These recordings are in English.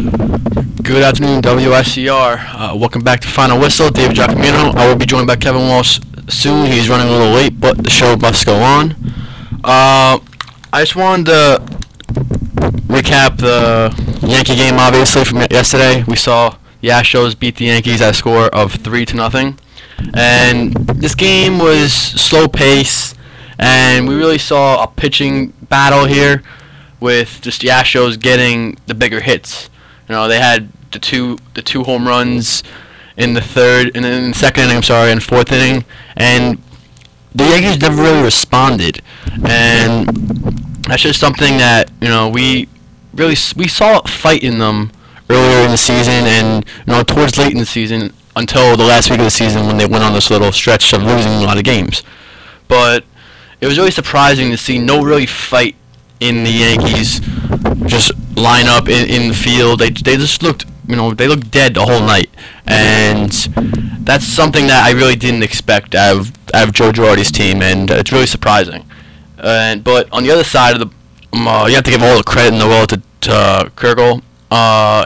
Good afternoon, WSCR. Welcome back to Final Whistle. David Jacoby. I will be joined by Kevin Walsh soon. He's running a little late, but the show must go on. I just wanted to recap the Yankee game, obviously, from yesterday. We saw the Astros beat the Yankees at a score of 3-0. And this game was slow pace, and we really saw a pitching battle here with just the Astros getting the bigger hits. You know, they had the two home runs in the second inning, and fourth inning, and the Yankees never really responded. And that's just something that, you know, we saw a fight in them earlier in the season, and, you know, towards late in the season until the last week of the season when they went on this little stretch of losing a lot of games. But it was really surprising to see no really fight in the Yankees just line up in the field. They just looked, you know, they looked dead the whole night, and that's something that I really didn't expect out of Joe Girardi's team, and it's really surprising. But on the other side of the, you have to give all the credit in the world to Keuchel.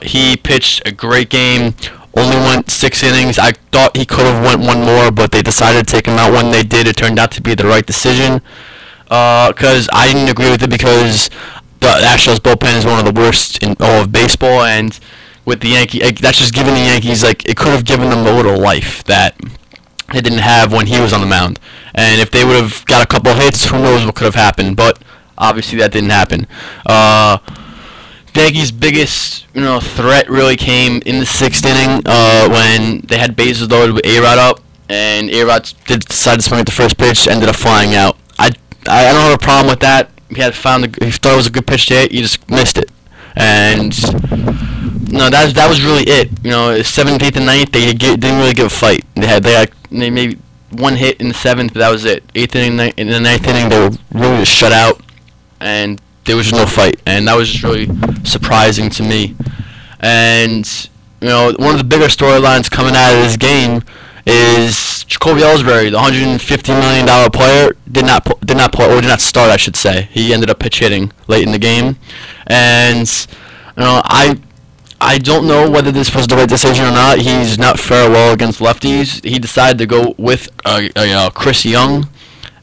He pitched a great game. Only went 6 innings. I thought he could have went one more, but they decided to take him out when they did. It turned out to be the right decision. Because I didn't agree with it, because the Astros bullpen is one of the worst in all of baseball, and with the Yankees, that's just giving the Yankees, like, it could have given them a little life that they didn't have when he was on the mound. And if they would have got a couple hits, who knows what could have happened, but obviously that didn't happen. The Yankees' biggest, you know, threat really came in the 6th inning when they had bases loaded with A-Rod up, and A-Rod did decide to swing at the first pitch, ended up flying out. I don't have a problem with that. He thought it was a good pitch to hit. He just missed it, and no, that was really it. You know, 7th, 8th, and 9th, they didn't really give a fight. They maybe one hit in the 7th, but that was it. 8th inning, in the 9th inning, they were really just shut out, and there was just no fight, and that was just really surprising to me. And, you know, one of the bigger storylines coming out of this game is Jacoby Ellsbury, the $150 million player, did not start, I should say. He ended up pitch hitting late in the game, and, you know, I don't know whether this was the right decision or not. He's not fair well against lefties. He decided to go with Chris Young,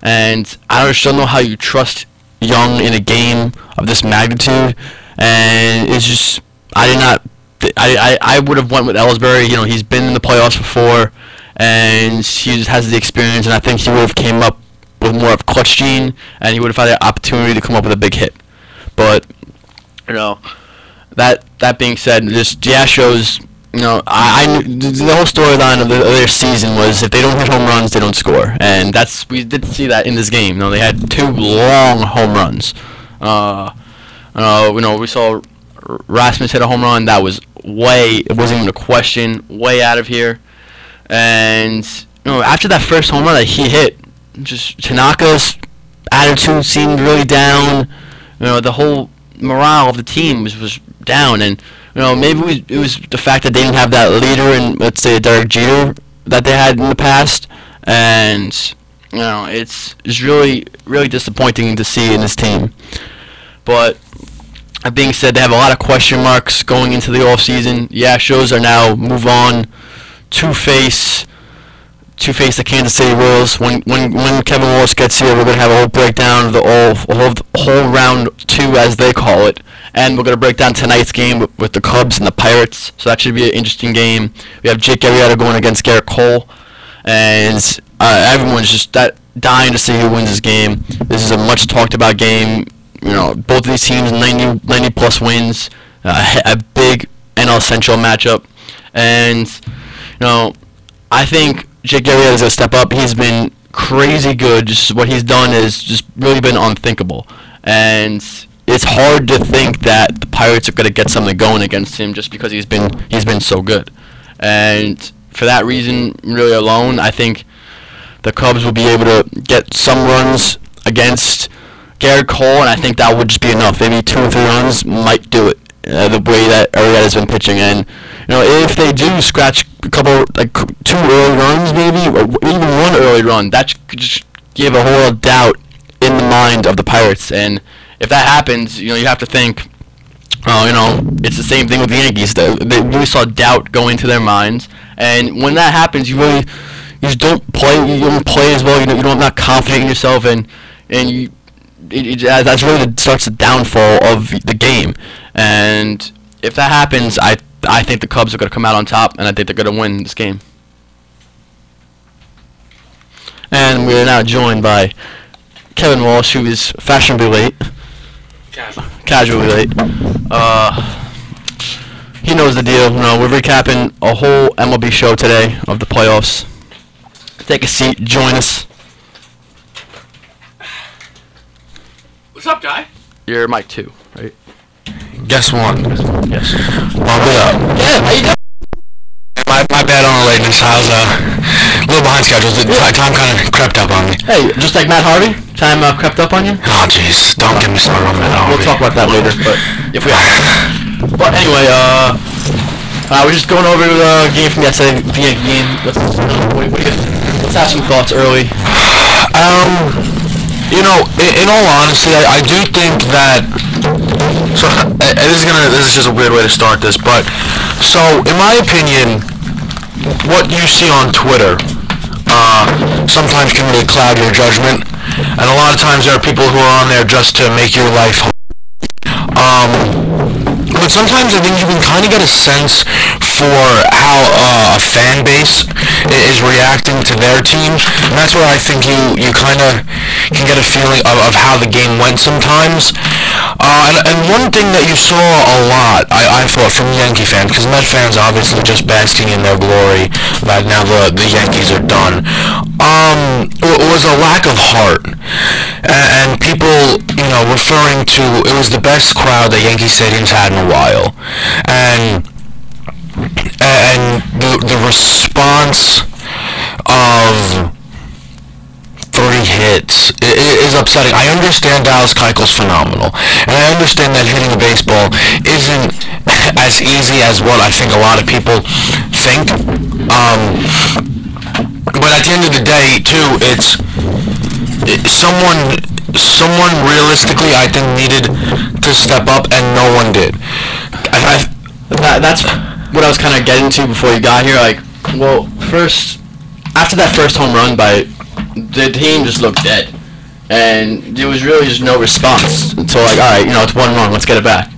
and I just don't know how you trust Young in a game of this magnitude. And it's just, I would have went with Ellsbury. You know, he's been in the playoffs before, and he just has the experience, and I think he would have came up with more of a clutch gene, and he would have had the opportunity to come up with a big hit. But, you know, that being said, just the Astros, you know, the whole storyline of their season was if they don't hit home runs, they don't score, and we did see that in this game. You know, they had 2 long home runs. You know, we saw Rasmus hit a home run that was it wasn't even a question, way out of here. And, you know, after that first home run that he hit, just Tanaka's attitude seemed really down. You know, the whole morale of the team was down, and, you know, maybe it was the fact that they didn't have that leader in, let's say, Derek Jeter that they had in the past. And, you know, it's really, really disappointing to see in this team. But that being said, they have a lot of question marks going into the offseason. The Astros are now move on to face the Kansas City Royals. When Kevin Walsh gets here, we're going to have a whole breakdown of the whole round 2, as they call it, and we're going to break down tonight's game with the Cubs and the Pirates. So that should be an interesting game. We have Jake Arrieta going against Garrett Cole, and everyone's just dying to see who wins this game. This is a much talked about game. You know, both of these teams 90 plus wins, a big NL Central matchup, and, you know, I think Jake Arrieta is going to step up. He's been crazy good. Just what he's done is just really been unthinkable, and it's hard to think that the Pirates are going to get something going against him just because he's been so good. And for that reason, really alone, I think the Cubs will be able to get some runs against Garrett Cole, and I think that would just be enough. Maybe 2 or 3 runs might do it, the way that Arrieta's been pitching. And, you know, if they do scratch a couple, like 2 early runs maybe, or even 1 early run, that could just give a whole doubt in the mind of the Pirates. And if that happens, you know, you have to think, it's the same thing with the Yankees. They really saw doubt go into their minds, and when that happens, you just don't play. You don't play as well. You don't not confident in yourself, and that's really starts the downfall of the game. And if that happens, I think the Cubs are going to come out on top, and I think they're going to win this game. And we are now joined by Kevin Walsh, who is fashionably late. Casually late. He knows the deal. We're recapping a whole MLB show today of the playoffs. Take a seat. Join us. What's up, guy? You're mic 2, right? Guess one. Yes. Bump it up. Yeah, how you doing? My bad on the lateness. I was a little behind schedule. Time kind of crept up on me. Hey, just like Matt Harvey, time crept up on you? Oh, jeez. Don't get me started on Matt Harvey. We'll talk about that later, but if we have. But anyway, we're just going over the game from yesterday, the Yankee game. Let's have some thoughts early. In all honesty, I do think that. So this is just a weird way to start this, but so in my opinion, what you see on Twitter sometimes can really cloud your judgment, and a lot of times there are people who are on there just to make your life but sometimes I think you can kind of get a sense for how a fan base is reacting to their team, and that's where I think you kind of can get a feeling of how the game went sometimes. And one thing that you saw a lot, I thought, from Yankee fans, because Met fans obviously just basking in their glory that now the Yankees are done, was a lack of heart. And people, referring to, it was the best crowd that Yankee Stadium's had in a while. And the response of 3 hits is upsetting. I understand Dallas Keuchel's phenomenal, and I understand that hitting a baseball isn't as easy as what I think a lot of people think. But at the end of the day, too, it's someone realistically, I think, needed to step up, and no one did. That's what I was kind of getting to before you got here. After that first home run the team just looked dead, and there was really just no response until all right, it's 1 run, let's get it back,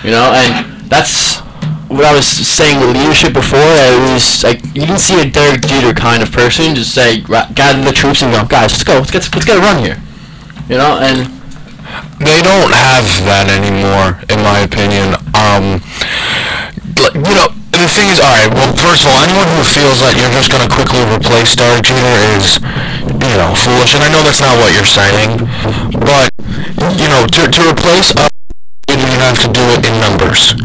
and that's what I was saying with leadership before. It was like you didn't see a Derek Jeter kind of person just say gather the troops and go, guys, let's go, let's get a run here, and they don't have that anymore, in my opinion. The thing is, alright, well, first of all, anyone who feels that you're just going to quickly replace Derek Jeter is, foolish, and I know that's not what you're saying, but, to replace you have to do it in numbers.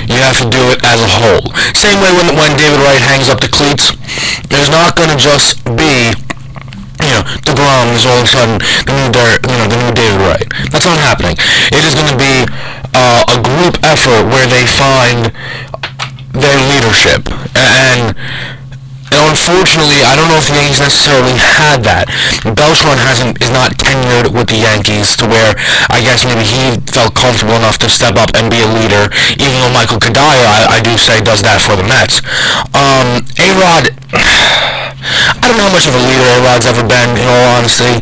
You have to do it as a whole. Same way when David Wright hangs up the cleats, there's not going to just be DeGrom is all of a sudden the new David Wright. That's not happening. It is going to be a group effort where they find their leadership, and unfortunately, I don't know if the Yankees necessarily had that. Beltran is not tenured with the Yankees to where I guess maybe he felt comfortable enough to step up and be a leader, even though Michael Kadaya, I do say, does that for the Mets. A-Rod, I don't know how much of a leader A-Rod's ever been, in all honesty.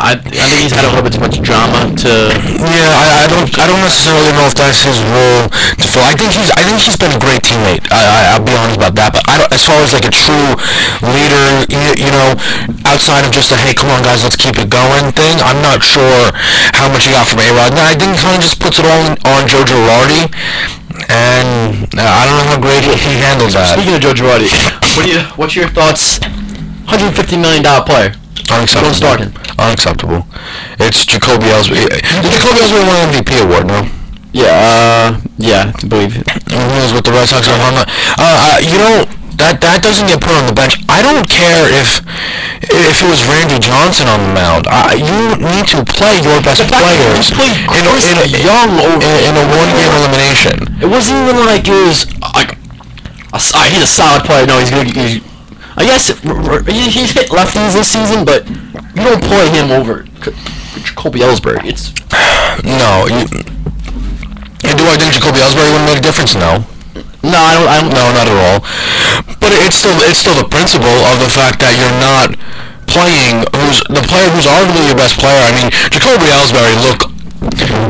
I think he's had a little bit too much drama to. Yeah, I don't necessarily know if that's his role to fill. I think he's been a great teammate. I'll be honest about that. But as far as like a true leader, outside of just a hey, come on guys, let's keep it going thing, I'm not sure how much he got from A-Rod. Now, I think he kind of just puts it all on Joe Girardi. And I don't know how great he handles that. Speaking of Joe Girardi, what's your thoughts? $150 million player. Unacceptable. Don't start him. Unacceptable. It's Jacoby Ellsbury. Did Jacoby Ellsbury win an MVP award? No. Yeah, I believe it. He was with the Red Sox. That doesn't get put on the bench. I don't care if it was Randy Johnson on the mound. You need to play your best players in a one-game elimination. It wasn't even like it was like he's a solid player. No, he's good. I guess he's hit lefties this season, but you don't play him over Jacoby Ellsbury. And do I think Jacoby Ellsbury would have made a difference? No. No, I don't. No, not at all. But it's still the principle of the fact that you're not playing the player who's arguably your best player. I mean, Jacoby Ellsbury looked,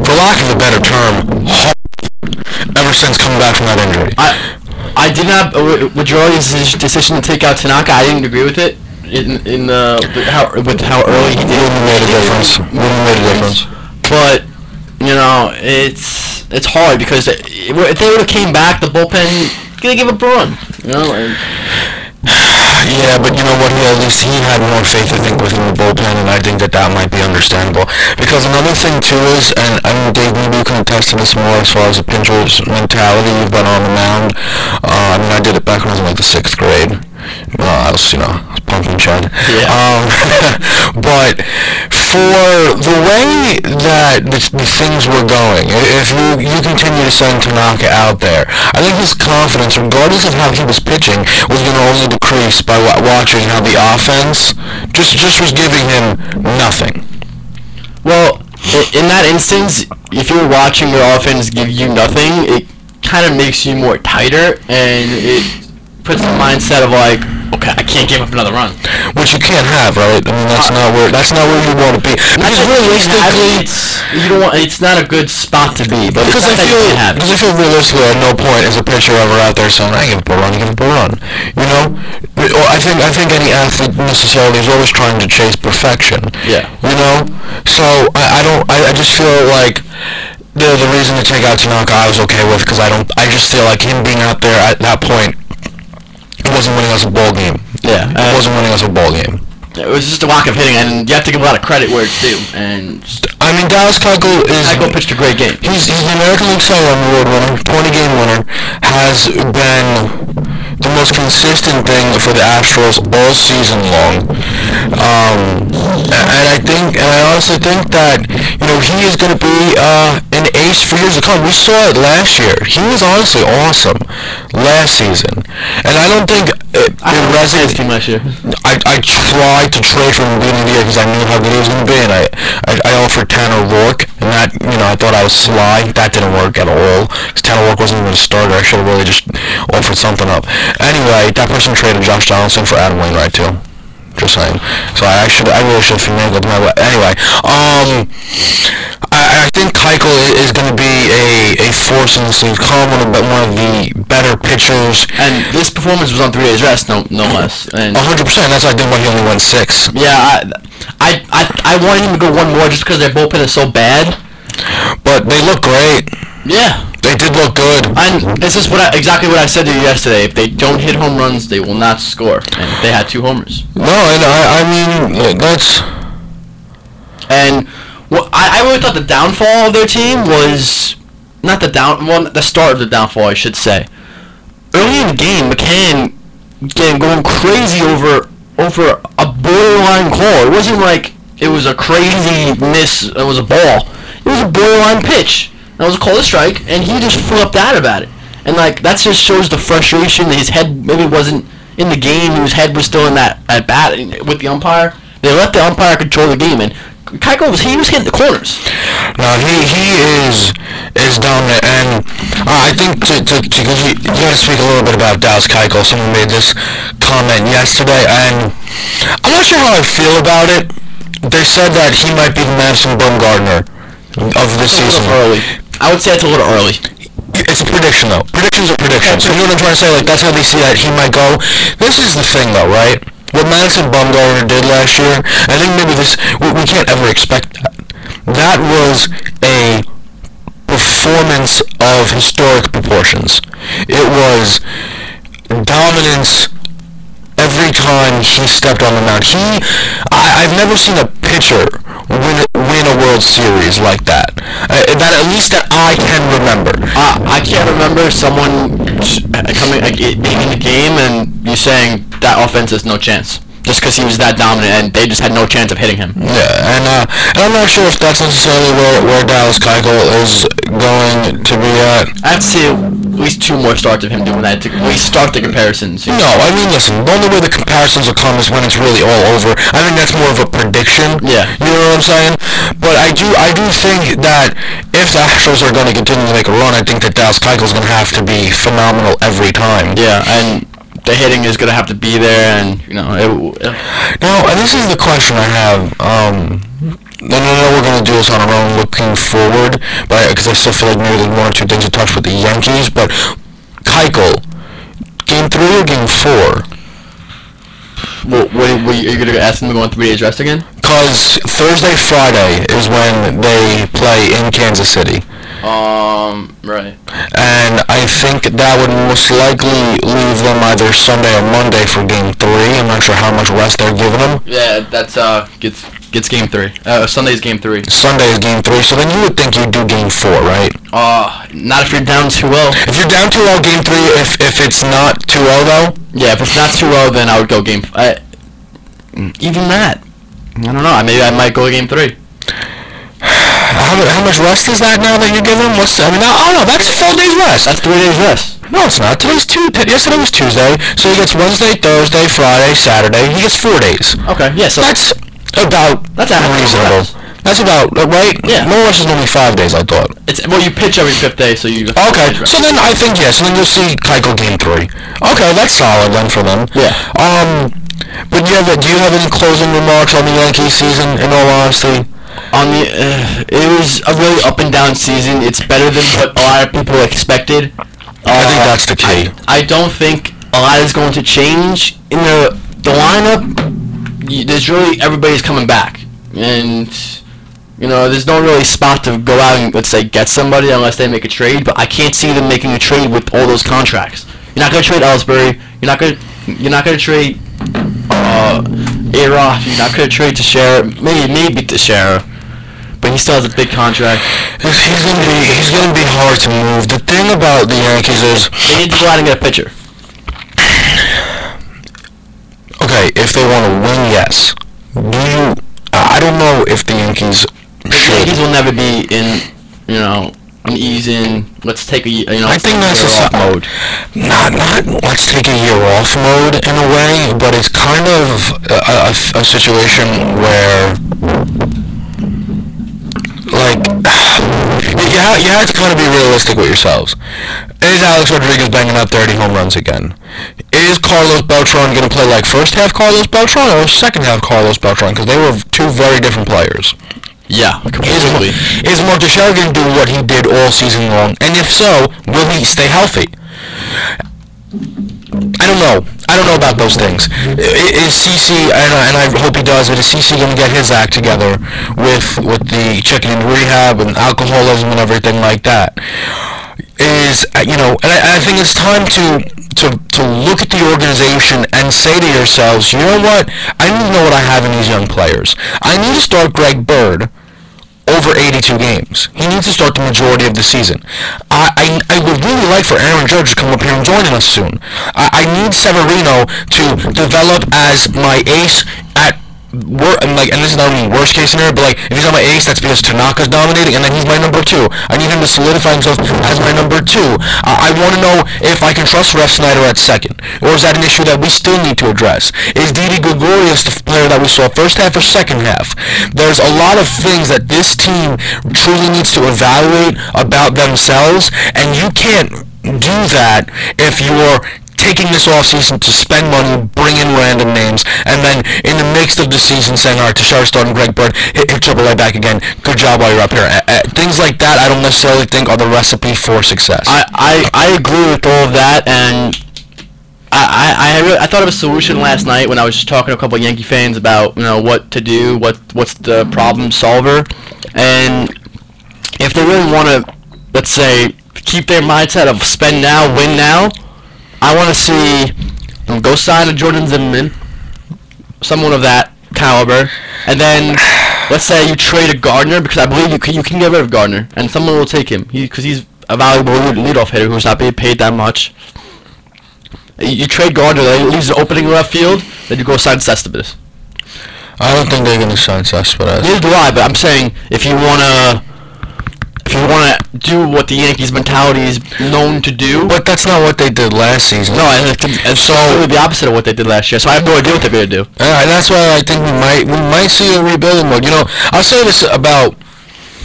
for lack of a better term, ever since coming back from that injury. I did not. With your decision to take out Tanaka, I didn't agree with it. With how early he did. Wouldn't have made a difference. Wouldn't have made a difference. But it's hard because if they would have came back, the bullpen gonna give up a run. Yeah, but you know what? At least he had more faith, I think, within the bullpen, and I think that might be understandable. Because another thing too is, and I mean, Dave, maybe you can attest to this more as far as the pitcher's mentality you've been on the mound. I mean, I did it back when I was in like the 6th grade. I was pumping Chad. Yeah. But for the way that the things were going, if you continue to send Tanaka out there, I think his confidence, regardless of how he was pitching, was going to only decrease by watching how the offense just was giving him nothing. Well, in that instance, if you're watching your offense give you nothing, it kind of makes you more tighter, and it puts the mindset of like, okay, I can't give up another run, which you can't have, right? I mean, that's not where you want to be. Because realistically, you don't want. It's not a good spot to be. But because I feel realistically, at no point is a pitcher ever out there saying, "I give up a run, I give up a run." You know, I think any athlete necessarily is always trying to chase perfection. Yeah. You know, so I just feel like the reason to take out Tanaka I was okay with, because I just feel like him being out there at that point, it wasn't winning us a ball game. Yeah. It wasn't winning us a ball game. It was just a lack of hitting, and you have to give a lot of credit where it's due. And I mean, Dallas Keuchel pitched a great game. He's the American League Cy Young Award winner, 20-game winner, has been the most consistent thing for the Astros all season long. And I honestly think that, you know, he is going to be an ace for years to come. We saw it last year. He was honestly awesome last season. And I don't think it resonates. I tried to trade for him at the beginning of the year because I knew how good he was going to be, and I offered Tanner Rourke, and that, you know, I thought I was sly. That didn't work at all, because Tanner Rourke wasn't even a starter. I should have really just offered something up. Anyway, that person traded Josh Donaldson for Adam Wainwright too. Just saying. So I really should have finagled my way. Anyway, I think Keuchel is going to be a force in this league. One of the better pitchers. And this performance was on 3 days rest, no less. And 100%. That's I think why he only went 6. Yeah, I wanted him to go one more just because their bullpen is so bad. But they look great. Yeah. They did look good. And this is exactly what I said to you yesterday. If they don't hit home runs, they will not score. And they had 2 homers. No, I mean, that's... And I really thought the downfall of their team was... the start of the downfall, I should say. Early in the game, McCann going crazy over a borderline call. It wasn't like it was a crazy miss, it was a ball. It was a borderline pitch. That was a call to strike, and he just flipped out about it. And like that just shows the frustration. His head maybe wasn't in the game. His head was still in that at bat with the umpire. They let the umpire control the game, and Keuchel was hitting the corners. No, he is dominant, and I think because you got to speak a little bit about Dallas Keuchel. Someone made this comment yesterday, and I'm not sure how I feel about it. They said that he might be the Madison Bumgarner of this season. Early. I would say it's a little early. It's a prediction, though. Predictions are predictions. You know what I'm trying to say? Like, that's how they see that he might go. This is the thing, though, right? What Madison Bumgarner did last year, I think maybe we can't ever expect that. That was a performance of historic proportions. It was dominance every time he stepped on the mound. I've never seen a pitcher win a World Series like that. That at least that I can remember. I can't remember someone being in the game and you saying that offense has no chance. Just because he was that dominant and they just had no chance of hitting him. Yeah, and I'm not sure if that's necessarily where Dallas Keuchel is going to be at. I'd see at least 2 more starts of him doing that to restart the comparisons. No, I mean, listen, the only way the comparisons will come is when it's really all over. I think that's more of a prediction. Yeah. You know what I'm saying? But I do think that if the Astros are going to continue to make a run, I think that Dallas Keuchel's going to have to be phenomenal every time. Yeah, and the hitting is going to have to be there, and now, and this is the question I have. And I know we're going to do this on our own looking forward, but because I still feel like maybe there's one or two things to touch with the Yankees, but Keuchel, Game 3 or Game 4? Are you going to ask them to go on 3 days rest again? Because Thursday, Friday is when they play in Kansas City. Right. And I think that would most likely leave them either Sunday or Monday for Game 3. I'm not sure how much rest they're giving them. Yeah, that's gets Game 3. Sunday's Game 3. Sunday is Game 3. So then you would think you'd do Game 4, right? Not if you're down 2-0. If you're down 2-0, Game 3. If it's not 2-0 though. Yeah, if it's not 2-0, then I would go Game. Even that, I don't know. Maybe I might go Game 3. How much rest is that now that you're giving him? No, that's 4 days rest. That's 3 days rest. No, it's not. Yesterday was Tuesday, so he gets Wednesday, Thursday, Friday, Saturday. He gets 4 days. Okay, yeah, so that's reasonable. That's about right. Yeah. No rush is only 5 days. I thought. You pitch every 5th day, so you. Okay, so then I think yes. So then you'll see Keuchel Game 3. Okay, that's solid then for them. Yeah. But do you have any closing remarks on the Yankees season? In all honesty. It was a really up and down season. It's better than what a lot of people expected. I think that's the key. I don't think a lot is going to change in the lineup. There's really everybody's coming back, and there's no really spot to go out and let's say get somebody unless they make a trade. But I can't see them making a trade with all those contracts. You're not going to trade Ellsbury. You're not going to trade A-Rod. You're not going to trade Teixeira. Maybe Teixeira. But he still has a big contract. He's gonna be hard to move. The thing about the Yankees is they need to go out and get a pitcher. Okay, if they want to win, yes. I don't know if the Yankees The Yankees will never be in an easy. Let's take a I think that's year off mode. Not let's take a year off mode in a way, but it's kind of a situation where. Like, you have to kind of be realistic with yourselves. Is Alex Rodriguez banging out 30 home runs again? Is Carlos Beltran going to play like first half Carlos Beltran or second half Carlos Beltran? Because they were two very different players. Yeah, completely. Is Mark Teixeira going to do what he did all season long? And if so, will he stay healthy? I don't know about those things. Is CC, and I hope he does, but is CC going to get his act together with the checking into rehab and alcoholism and everything like that? And I think it's time to look at the organization and say to yourselves, you know what? I need to know what I have in these young players. I need to start Greg Bird over 82 games. He needs to start the majority of the season. I would really like for Aaron Judge to come up here and join us soon. I need Severino to develop as my ace at and this is not only worst case scenario, but if he's not my ace, that's because Tanaka's dominating, and then he's my number 2. I need him to solidify himself as my number 2. I want to know if I can trust Ref Snyder at second, or is that an issue that we still need to address? Is Didi Gregorius the player that we saw first half or second half? There's a lot of things that this team truly needs to evaluate about themselves, and you can't do that if you're taking this offseason to spend money, bring in random names, and then in the midst of the season saying, all right, Teixeira starting Greg Bird, hit AAA back again, good job while you're up here. Things like that I don't necessarily think are the recipe for success. I agree with all of that, and I thought of a solution last night when I was just talking to a couple of Yankee fans about what to do, what's the problem solver, and if they really want to, let's say, keep their mindset of spend now, win now, I want to see them go sign a Jordan Zimmerman, someone of that caliber, and then let's say you trade a Gardner, because I believe you can get rid of Gardner, and someone will take him because he's a valuable leadoff hitter who's not being paid that much. You trade Gardner, that leaves an opening left field, then you go sign Cespedes. I don't think they're going to sign Cespedes. Neither do I, but I'm saying if you want to if you want to do what the Yankees mentality is known to do. But that's not what they did last season. No, it's so the opposite of what they did last year. So I have no idea what they're going to do. And that's why I think we might see a rebuilding mode. I'll say this about,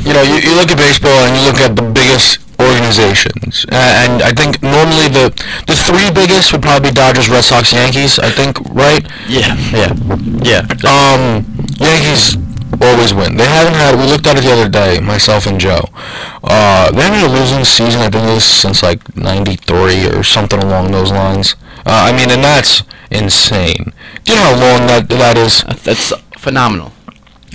you look at baseball and you look at the biggest organizations, and I think normally the three biggest would probably be Dodgers, Red Sox, Yankees. I think, right? Yeah. Yankees always win. They haven't had. We looked at it the other day, myself and Joe. They haven't had a losing season. I think it was since like '93 or something along those lines. And that's insane. Do you know how long that is? That's phenomenal.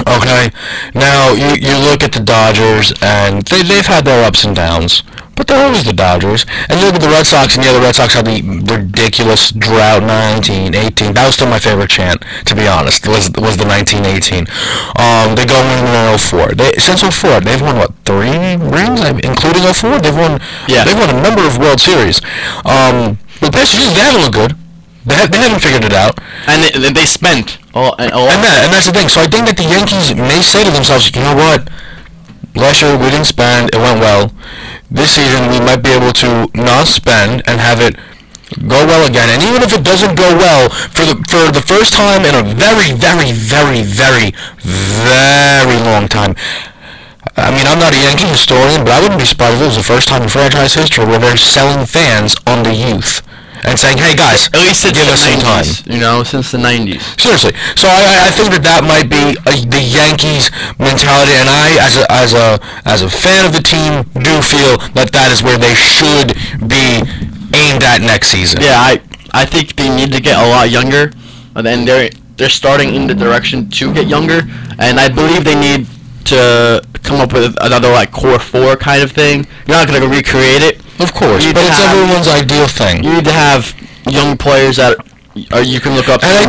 Okay, now you look at the Dodgers, and they've had their ups and downs, but they're always the Dodgers. And you look at the Red Sox, and the Red Sox had the ridiculous drought 1918. That was still my favorite chant, to be honest, was the 1918. They go in 04. Since 04, they've won, 3 rings? Including 04? They've won a number of World Series. The past years, they haven't looked good. They haven't figured it out. And they spent a lot. And that's the thing. So I think that the Yankees may say to themselves, you know what? Last year we didn't spend. It went well. This season we might be able to not spend and have it go well again. And even if it doesn't go well for the first time in a very, very, very, very, very long time. I mean, I'm not a Yankee historian, but I wouldn't be surprised if it was the first time in franchise history where they're selling fans on the youth. And saying, hey guys, at least give us some time. Since the 90s. Seriously. So I think that might be the Yankees mentality, and I, as a fan of the team, do feel that is where they should be aimed at next season. Yeah, I think they need to get a lot younger, and they're starting in the direction to get younger, and I believe they need to come up with another core 4 kind of thing. You're not going to recreate it. Of course, but it's everyone's ideal thing. You need to have young players that you can look up to. And I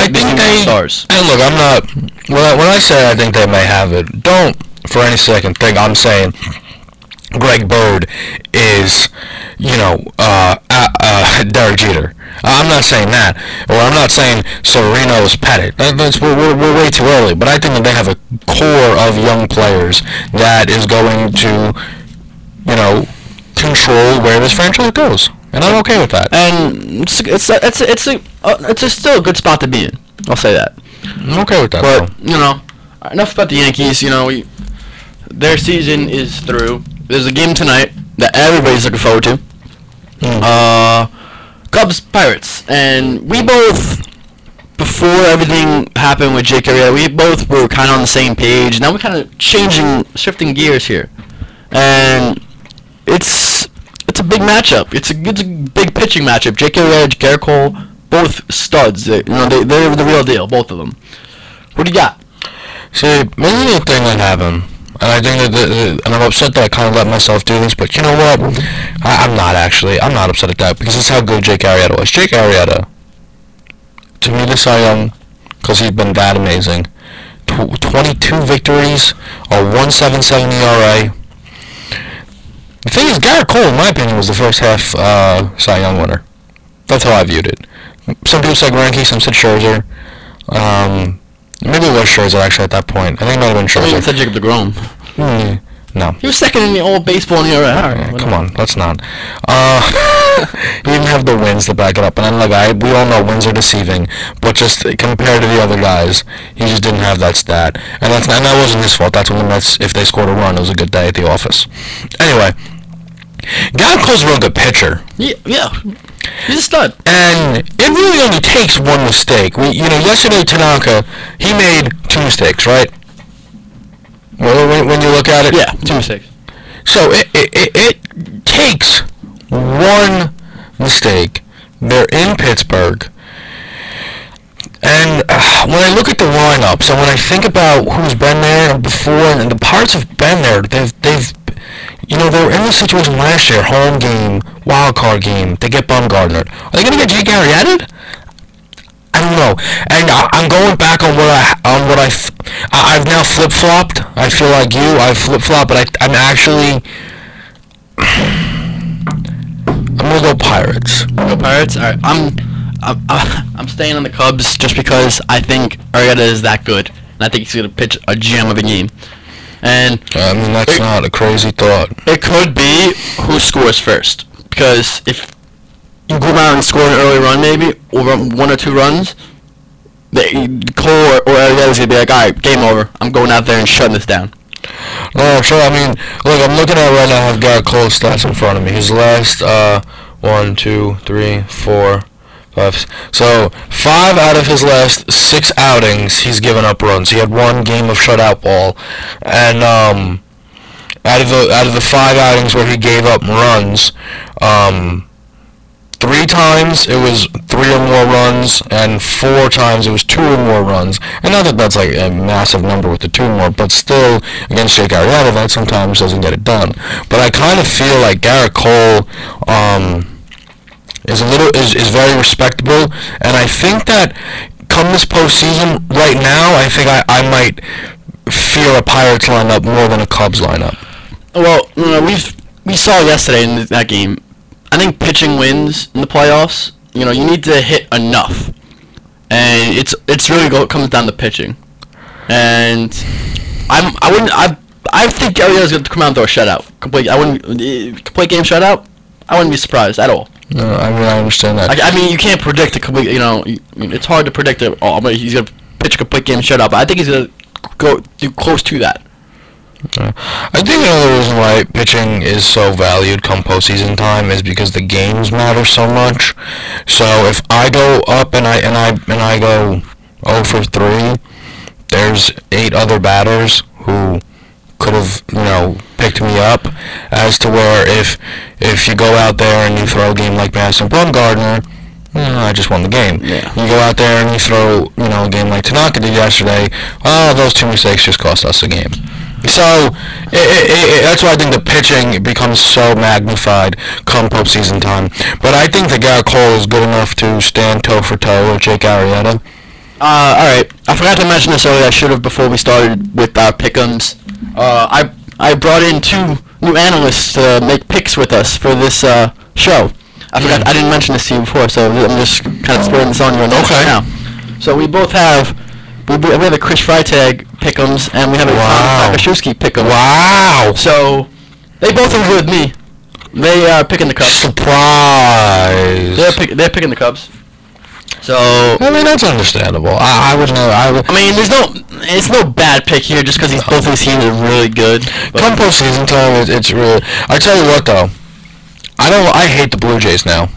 think they stars. And look, I'm not. When I say I think they may have it, don't for any second think I'm saying Greg Bird is, Derek Jeter. I'm not saying that, or I'm not saying Severino is Pettit. We're way too early. But I think that they have a core of young players that is going to, control where this franchise goes, and I'm okay with that. And it's still a good spot to be in. I'll say that. I'm okay with that. But enough about the Yankees. Their season is through. There's a game tonight that everybody's looking forward to. Cubs Pirates, and we both, before everything happened with Jacoby Ellsbury, we both were kind of on the same page. Now we're kind of shifting gears here, and it's a big matchup. It's a big pitching matchup. Jacoby Ellsbury, Garrett Cole, both studs. They're the real deal, both of them. What do you got? See, maybe the thing that happened, and I think and I'm upset that I kind of let myself do this, but you know what? I'm not upset at that, because it's how good Jake Arrieta was. Jake Arrieta, to me, the Cy Young, because he's been that amazing. 22 victories, a 1.77 ERA. The thing is, Garrett Cole, in my opinion, was the first half Cy Young winner. That's how I viewed it. Some people said Greinke, some said Scherzer. Maybe it was Scherzer, actually, at that point. I think it might have been Scherzer. I think said Jacob DeGrom. No. He was second in the old baseball in the era. Come on, let's not. He didn't have the wins to back it up. And then, we all know wins are deceiving. But just compared to the other guys, he just didn't have that stat. And that wasn't his fault. That's when the Mets, if they scored a run, it was a good day at the office. Anyway, Garrett Cole's a real good pitcher. Yeah. He's a stud. And it really only takes one mistake. Yesterday, Tanaka, he made 2 mistakes, right? When you look at it? Yeah, 2 mistakes. So it takes one mistake. They're in Pittsburgh. And when I look at the lineups, and when I think about who's been there before, and the Pirates have been there, they were in this situation last year, home game, wild card game, they get Bumgarner. Are they going to get Jake Arrieta? I don't know. And I'm going back on what I've now flip-flopped. I feel like I've flip-flopped, but I'm actually, I'm going to go Pirates. Go Pirates? All right. I'm staying on the Cubs just because I think Arrieta is that good, and I think he's going to pitch a gem of a game. And I mean, that's not a crazy thought. it could be who scores first. Because if you go around and score an early run, maybe, or one or two runs, Cole or Arrieta's going to be like, all right, game over. I'm going out there and shutting this down. No, sure. I mean, look, I'm looking at it right now. I've got Cole's stats in front of me. His last 1, 2, 3, 4, 5. So 5 out of his last 6 outings, he's given up runs. He had one game of shutout ball, and out of the 5 outings where he gave up runs, 3 times it was 3 or more runs, and 4 times it was 2 or more runs. And not that that's like a massive number with the 2 more, but still, against Jake Arrieta, that sometimes doesn't get it done. But I kind of feel like Garrett Cole is very respectable, and I think that come this postseason, right now, I think I might fear a Pirates lineup more than a Cubs lineup. Well, we saw yesterday in that game. I think pitching wins in the playoffs. You need to hit enough, and it's really comes down to pitching. And I think Arrieta's going to come out and throw a shutout. Complete game shutout. I wouldn't be surprised at all. No, I mean, I understand that. I mean, you can't predict a complete. It's hard to predict it. Oh, but he's going to pitch a complete game shutout. But I think he's going to do close to that. I think another reason why pitching is so valued come postseason time is because the games matter so much. So if I go up and I go 0 for 3, there's 8 other batters who could have picked me up. As to where if you go out there and you throw a game like Madison Bumgarner, I just won the game. Yeah. You go out there and you throw a game like Tanaka did yesterday. Oh, those 2 mistakes just cost us a game. So that's why I think the pitching becomes so magnified come postseason time. But I think that Garrett Cole is good enough to stand toe for toe with Jake Arrieta. All right. I forgot to mention this earlier. I should have before we started with our pick'ems. I brought in 2 new analysts to make picks with us for this show. I forgot. I didn't mention this to you before, so I'm just kind of spreading this on you right now. So we both have. We have a Chris Freitag pick'ems, and we have a Tom Pakashewski pick'em. Wow! So they both are with me. They are picking the Cubs. Surprise! They're picking the Cubs. So I mean, that's understandable. I would know. I mean, it's no bad pick here just because both of these teams are really good. Come postseason time, it's really. I tell you what, though, I hate the Blue Jays now.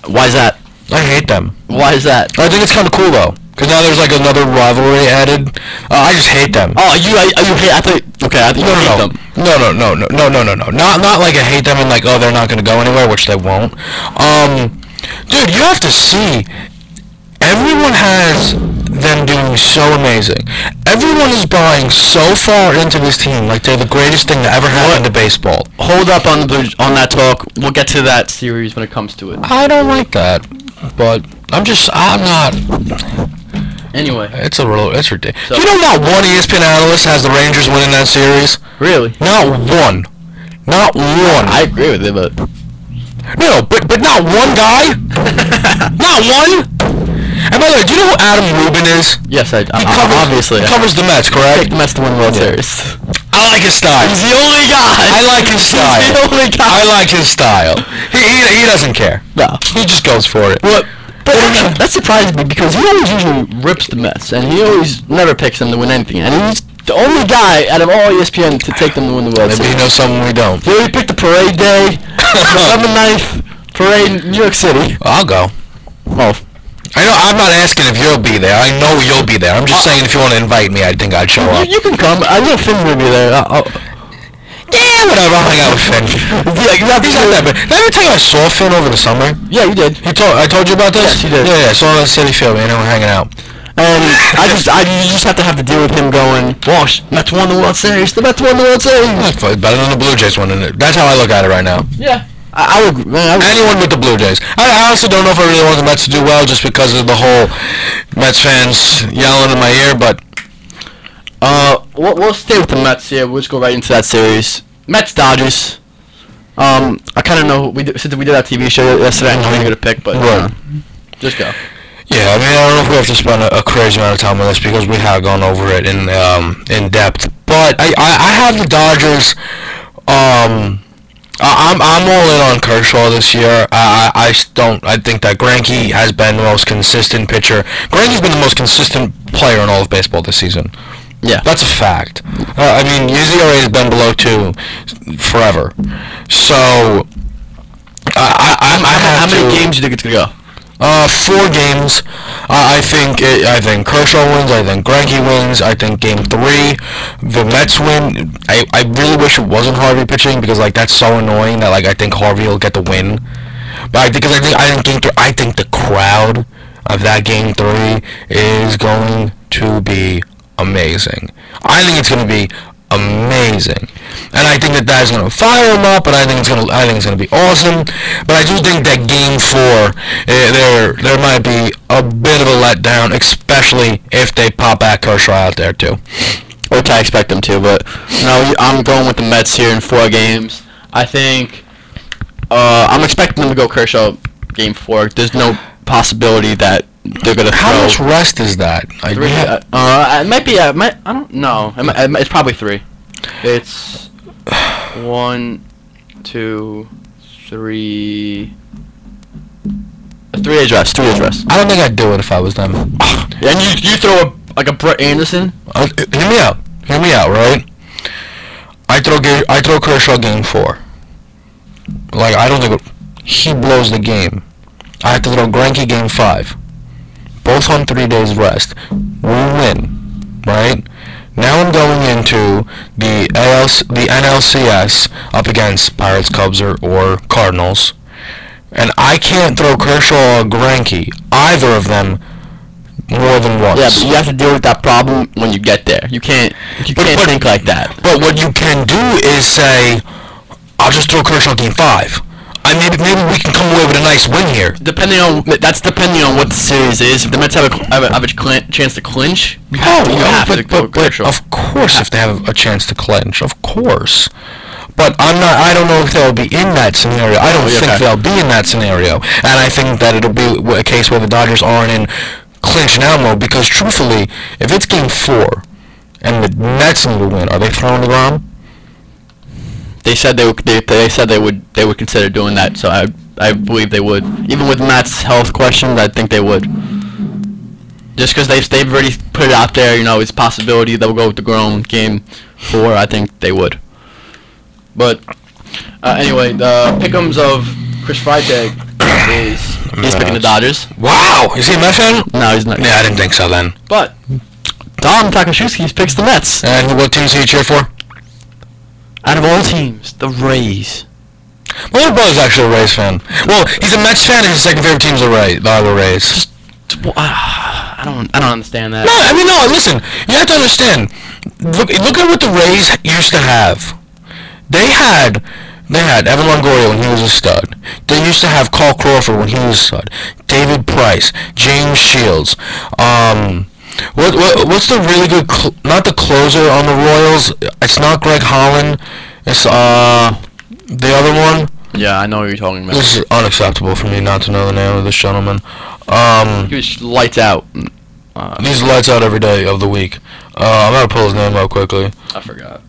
Why is that? I hate them. Why is that? I think it's kind of cool though, because now there's like another rivalry added. I just hate them. Oh, you hate? I thought. Okay, I think you hate them. No. Not like I hate them and like, oh, they're not gonna go anywhere, which they won't. Dude, you have to see. Everyone has them doing so amazing. Everyone is buying so far into this team, like they're the greatest thing that ever happened to baseball. Hold up on that talk. We'll get to that series when it comes to it. I don't like that, but I'm not. Anyway, it's ridiculous. So, you know, not one ESPN analyst has the Rangers winning that series. Really? Not one. Not one. I agree with you, but no, but not one guy. Not one. And by the way, do you know who Adam Rubin is? Yes, He obviously. covers the Mets, correct? Picked the Mets to win the World Series. I like his style. He's the only guy. I like his style. He's the only guy. I like his style. He doesn't care. No. He just goes for it. But that surprised me because he always usually rips the Mets, and he always never picks them to win anything. And he's the only guy out of all ESPN to take them to win the World Series. Maybe he knows something we don't. He already picked the parade day, November 9th parade in New York City. I'll go. Oh. I know. I'm not asking if you'll be there. I know you'll be there. I'm just saying if you want to invite me, I think I'd show up. You can come. I know Finn's gonna be there. Yeah, whatever. I'll hang out with Finn. He's not that bad. Did I ever tell you I saw Finn over the summer? Yeah, you did. I told you about this? Yes, you did. Yeah, I saw him at City Field, and we're hanging out. And you just have to deal with him going, Walsh, Mets won the World Series. The Mets won the World Series. That's better than the Blue Jays winning it. That's how I look at it right now. Yeah. I would. Anyone with the Blue Jays. I honestly don't know if I really want the Mets to do well just because of the whole Mets fans yelling in my ear, but we'll stay with the Mets here. We'll just go right into that series. Mets Dodgers. I kind of know since we did that TV show yesterday. I know who you're gonna pick, but just go. Yeah, I mean, I don't know if we have to spend a crazy amount of time on this because we have gone over it in depth. But I have the Dodgers. I'm all in on Kershaw this year. I think that Greinke has been the most consistent pitcher. Greinke's been the most consistent player in all of baseball this season. Yeah, that's a fact. I mean, his ERA has been below 2 forever. So how many games do you think it's gonna go? 4 games. I think Kershaw wins. I think Greinke wins. I think Game 3, the Mets win. I really wish it wasn't Harvey pitching because like that's so annoying that like I think Harvey will get the win. But I think the crowd of that Game 3 is going to be amazing. I think it's going to be amazing, and I think that is going to fire him up, and I think it's going to be awesome. But I do think that Game 4, there might be a bit of a letdown, especially if they pop back Kershaw out there too. Which I expect them to, but no, I'm going with the Mets here in 4 games. I think I'm expecting them to go Kershaw Game 4. There's no possibility that they're gonna. How much rest is that? 3. It might be. I don't know. It's probably 3. It's 1, 2, 3. 3 days rest. 3 days rest. I don't think I'd do it if I was them. And you throw a Brett Anderson. Hear me out. Hear me out, right? I throw Kershaw Game 4. Like I don't think he blows the game. I have to throw Greinke Game 5. Both on 3 days rest. We win, right? Now I'm going into the NLCS up against Pirates, Cubs, or Cardinals, and I can't throw Kershaw or Greinke, either of them, more than once. Yeah, but you have to deal with that problem when you get there. You can't think like that. But what you can do is say, I'll just throw Kershaw Game 5. Maybe we can come away with a nice win here. Depending on what the series is. If the Mets have a chance to clinch, you have to go Kershaw. Of course, if they have a chance to clinch, of course. But I don't know if they'll be in that scenario. I don't think they'll be in that scenario, and I think that it'll be a case where the Dodgers aren't in clinch now mode. Because truthfully, if it's Game 4 and the Mets need to win, are they throwing the ground? They said they would consider doing that, so I believe they would. Even with Matt's health questions, I think they would. Just because they've already put it out there, it's a possibility they'll go with the Grom Game 4. I think they would. But anyway, the pick'ems of Chris Freitag he's picking the Dodgers. Wow, is he a Mets fan? No, he's not. Yeah, I didn't think so then. But Don Takashewski picks the Mets. And what teams do you cheer for? Out of all teams, the Rays. My little brother's actually a Rays fan. Well, he's a Mets fan, and his second favorite team's the Rays. I don't understand that. No, I mean, no, listen. You have to understand. Look at what the Rays used to have. They had Evan Longoria when he was a stud. They used to have Carl Crawford when he was a stud. David Price, James Shields. What's the really good, not the closer on the Royals? It's not Greg Holland. It's the other one. Yeah, I know what you're talking about. This is unacceptable for me not to know the name of this gentleman. He was lights out. He's lights out every day of the week. I'm gonna pull his name out quickly. I forgot.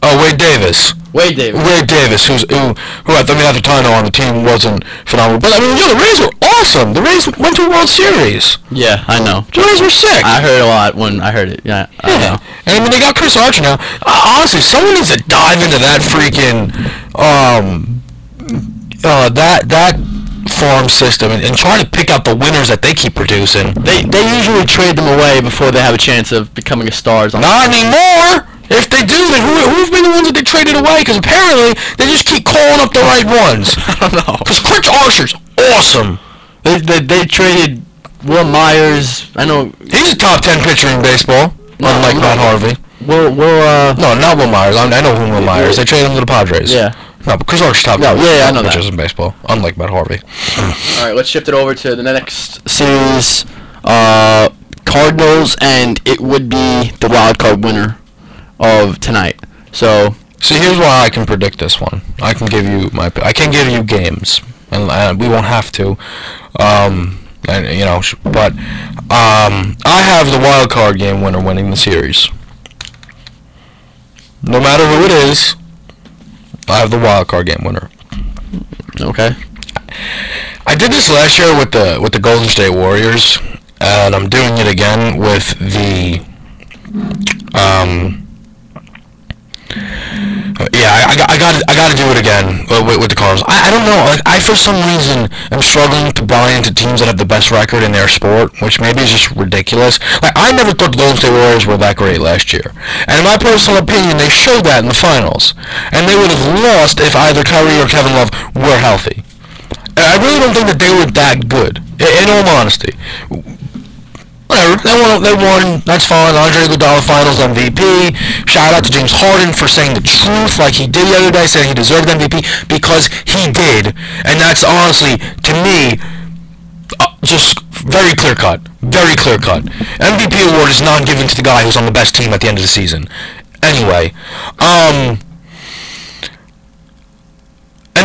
Oh, Wade Davis. Wade Davis, who at the time on the team wasn't phenomenal. But I mean, the Rays were awesome. The Rays went to a World Series. Yeah, I know. The Rays were sick. I heard a lot when I heard it. Yeah, I know. And I mean, they got Chris Archer now. Honestly, someone needs to dive into that freaking that farm system and try to pick out the winners that they keep producing. They usually trade them away before they have a chance of becoming stars. Not anymore. If they do, then who've been the ones that they traded away? Because apparently they just keep calling up the right ones. I don't know. Because Chris Archer's awesome. They traded Will Myers. I know he's a top 10 pitcher in baseball. Unlike Matt Harvey. No, not Will Myers. I know who Will Myers. They traded him to the Padres. Yeah. No, but Chris Archer's top 10 I know pitchers in baseball. Unlike Matt Harvey. All right, let's shift it over to the next series. Cardinals, and it would be the wild card winner of tonight. So see, here's why I can predict this one. I can give you games, and we won't have to. And, but I have the wild card game winner winning the series. No matter who it is, I have the wild card game winner. Okay. I did this last year with the Golden State Warriors, and I'm doing it again with the I got to do it again with the Cardinals. I don't know. Like, I for some reason am struggling to buy into teams that have the best record in their sport, which maybe is just ridiculous. Like, I never thought the Golden State Warriors were that great last year, and in my personal opinion, they showed that in the finals. And they would have lost if either Kyrie or Kevin Love were healthy. And I really don't think that they were that good, in all honesty. Whatever, they won, that's fine. Andre Iguodala Finals MVP. Shout out to James Harden for saying the truth like he did the other day, saying he deserved MVP, because he did. And that's honestly, to me, just very clear cut. Very clear cut. MVP award is not given to the guy who's on the best team at the end of the season. Anyway, and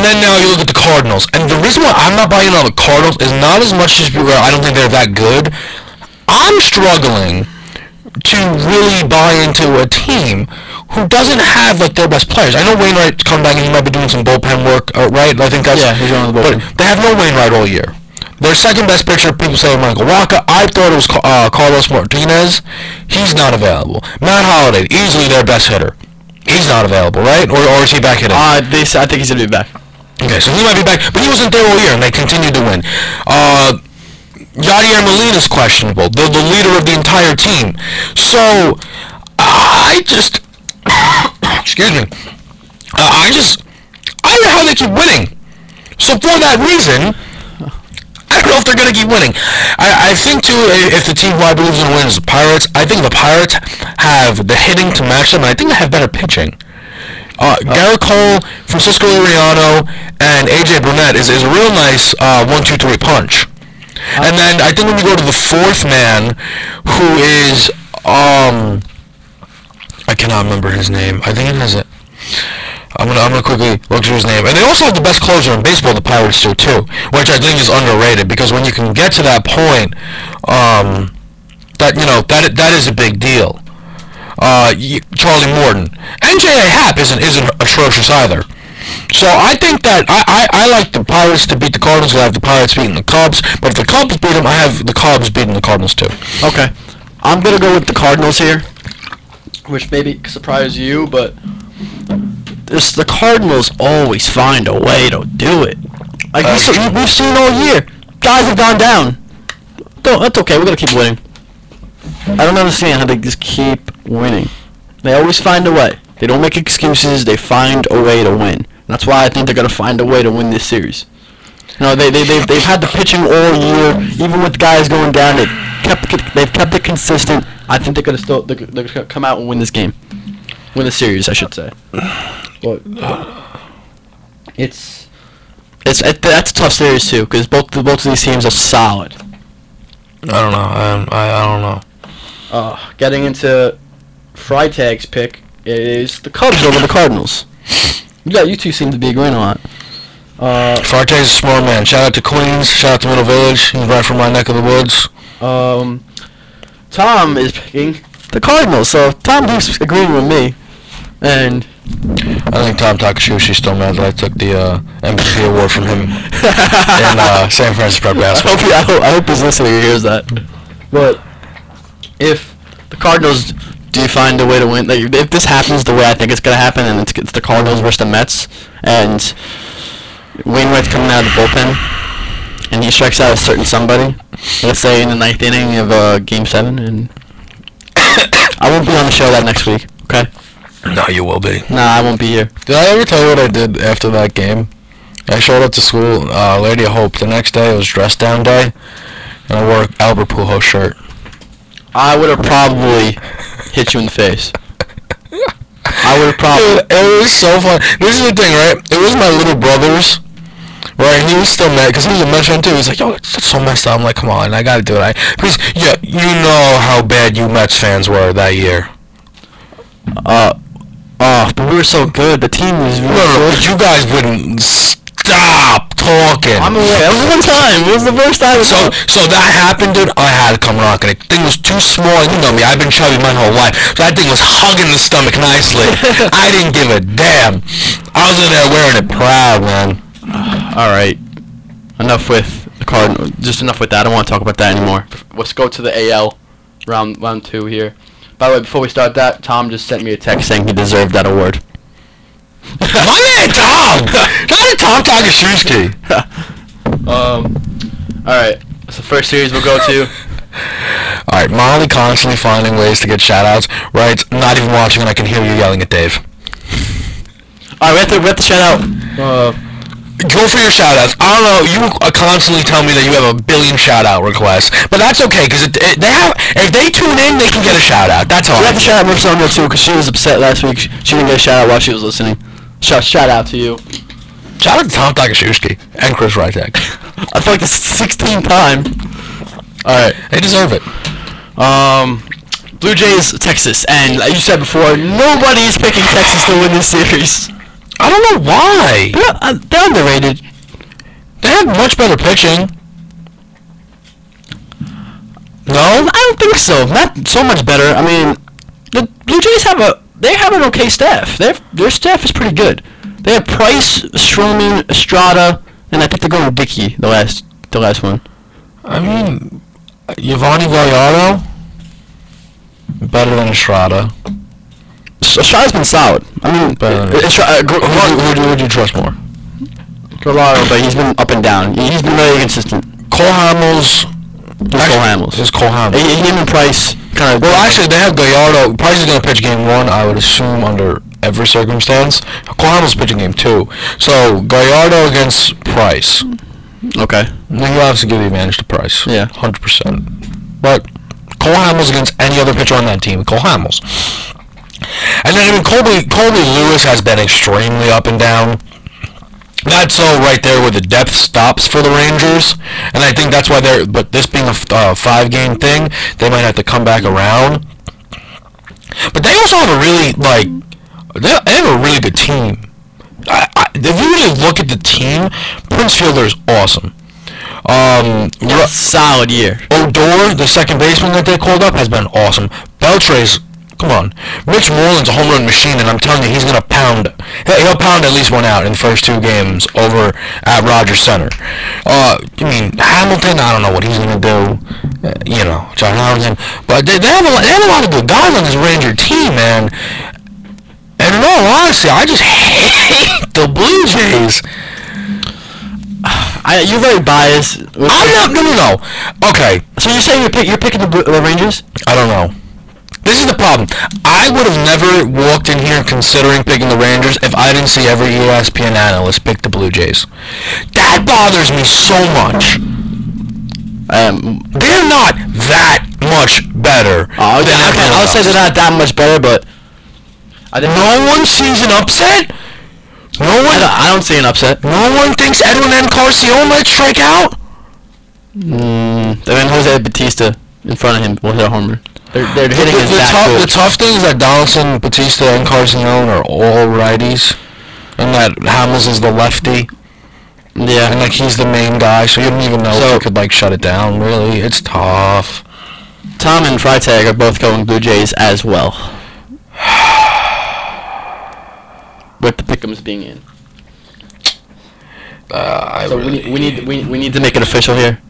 then now you look at the Cardinals. And the reason why I'm not buying on the Cardinals is not as much just because I don't think they're that good. I'm struggling to really buy into a team who doesn't have, like, their best players. I know Wainwright's come back and he might be doing some bullpen work, right? I think that's... Yeah, he's doing the bullpen. But they have no Wainwright all year. Their second best pitcher, people say Michael Wacha. I thought it was Carlos Martinez. He's not available. Matt Holliday, easily their best hitter. He's not available, right? Or is he back hitting? I think he's going to be back. Okay, so he might be back, but he wasn't there all year, and they continued to win. Yadier Molina's questionable, the leader of the entire team. So, I just... excuse me. I don't know how they keep winning. So for that reason, I don't know if they're going to keep winning. I think, too, if the team who I believe is going to win is the Pirates, I think the Pirates have the hitting to match them, and I think they have better pitching. Garrett Cole, Francisco Liriano, and A.J. Burnett is a real nice 1-2-3 punch. And then I think when we go to the fourth man, who is I cannot remember his name. I think it has it. I'm gonna quickly look through his name. And they also have the best closer in baseball, the Pirates do too, which I think is underrated, because when you can get to that point, that is a big deal. Charlie Morton and J.A. Happ isn't atrocious either. So I think that I like the Pirates to beat the Cardinals. I have the Pirates beating the Cubs, but if the Cubs beat them, I have the Cubs beating the Cardinals too. Okay, I'm gonna go with the Cardinals here, which maybe surprise you, but the Cardinals always find a way to do it. Like we've seen all year, guys have gone down. That's okay. We're gonna keep winning. I don't understand how they just keep winning. They always find a way. They don't make excuses. They find a way to win. That's why I think they're gonna find a way to win this series. They've had the pitching all year, even with guys going down. They've kept it consistent. I think they're gonna come out and win this game, win the series, I should say. But that's a tough series too, because both of these teams are solid. I don't know. I don't know. Getting into Freitag's pick is the Cubs over the Cardinals. Yeah, you two seem to be agreeing a lot. Freitag's a smart man. Shout out to Queens. Shout out to Middle Village. He's right from my neck of the woods. Tom is picking the Cardinals, so Tom keeps agreeing with me. And I think Tom Takashushi still mad that I took the MVP award from him in San Francisco basketball. I hope he's listening and hears that. But if the Cardinals do find a way to win, like, if this happens the way I think it's going to happen, and it's the Cardinals versus the Mets, and Wainwright's coming out of the bullpen, and he strikes out a certain somebody, let's say in the 9th inning of Game 7, and I won't be on the show that next week, okay? No, you will be. Nah, I won't be here. Did I ever tell you what I did after that game? I showed up to school, Lady of Hope. The next day, it was dress down day, and I wore an Albert Pujols shirt. I would have probably hit you in the face. I would have probably... Dude, it was so fun. This is the thing, right? It was my little brother's, right? He was still mad, because he was a Mets fan too. He's like, yo, that's so messed up. I'm like, come on, I gotta do it. Because, yeah, you know how bad you Mets fans were that year. But we were so good. The team was really good. You guys wouldn't stop talking. I'm aware. That was one time. It was the first time. So that happened, dude. I had to come rocking. The thing was too small. You know me. I've been chubby my whole life. So that thing was hugging the stomach nicely. I didn't give a damn. I was in there wearing it proud, man. All right. Enough with the Cardinals. Just enough with that. I don't want to talk about that anymore. Let's go to the AL round 2 here. By the way, before we start that, Tom just sent me a text saying he deserved that award. My man, Tom! Not a Tom Takashewski. Alright. That's the first series we'll go to. Alright, Molly constantly finding ways to get shout-outs. Right, not even watching and I can hear you yelling at Dave. Alright, we have to shout out. Go for your shout-outs. I don't know, you constantly tell me that you have a billion shout-out requests. But that's okay, because if they tune in, they can get a shout-out. That's all. We have to shout out Marcelo too, because she was upset last week. She didn't get a shout-out while she was listening. Shout out to you. Shout out to Tom Takashewski and Chris Rytek. I feel like the 16th time. Alright. They deserve it. Blue Jays, Texas. And like you said before, nobody is picking Texas to win this series. I don't know why. They're underrated. They have much better pitching. No? I don't think so. Not so much better. I mean, the Blue Jays have an okay staff. Their staff is pretty good. They have Price, Stroman, Estrada, and I think they're going with Dickey, the last one. I mean, Giovanni Gallardo, better than Estrada. Estrada's been solid. I mean, who do you trust more? Gallardo, but he's been up and down. He's been very consistent. Cole Hamels. It's Cole Hamels. Him and Price kind of. Well, actually, they have Gallardo. Price is going to pitch game 1, I would assume, under every circumstance. Cole Hamels pitching game 2. So, Gallardo against Price. Okay. You obviously give the advantage to Price. Yeah. 100%. But Cole Hamels against any other pitcher on that team, Cole Hamels. And then, I mean, Colby Lewis has been extremely up and down. That's so right there where the depth stops for the Rangers, and I think that's why but this being a 5-game thing, they might have to come back around. But they also have a really, they have a really good team. If you really look at the team, Prince Fielder is awesome. Solid year. Odor, the second baseman that they called up, has been awesome. Beltre's, come on. Mitch Moreland's a home run machine, and I'm telling you, he's going to pound. He'll pound at least one out in the first 2 games over at Rogers Center. I mean, Hamilton, I don't know what he's going to do. John Hamilton. But they have a lot of good guys on this Ranger team, man. And in all honesty, I just hate the Blue Jays. You're very biased. I'm not. No. Okay. So you're saying you're picking the Rangers? I don't know. This is the problem. I would have never walked in here considering picking the Rangers if I didn't see every ESPN analyst pick the Blue Jays. That bothers me so much. They're not that much better. I'll say they're not that much better, but no one sees an upset. I don't see an upset. No one thinks Edwin Encarnacion might strike out. Then Jose Bautista in front of him will hit a homer. They're hitting his back. The tough thing is that Donaldson, Bautista, and Encarnacion are all righties, and that Hamels is the lefty. Yeah. And he's the main guy, so you don't even know if he could shut it down. Really, it's tough. Tom and Freitag are both going Blue Jays as well. With the Pick'ems being in. We need to make it official here.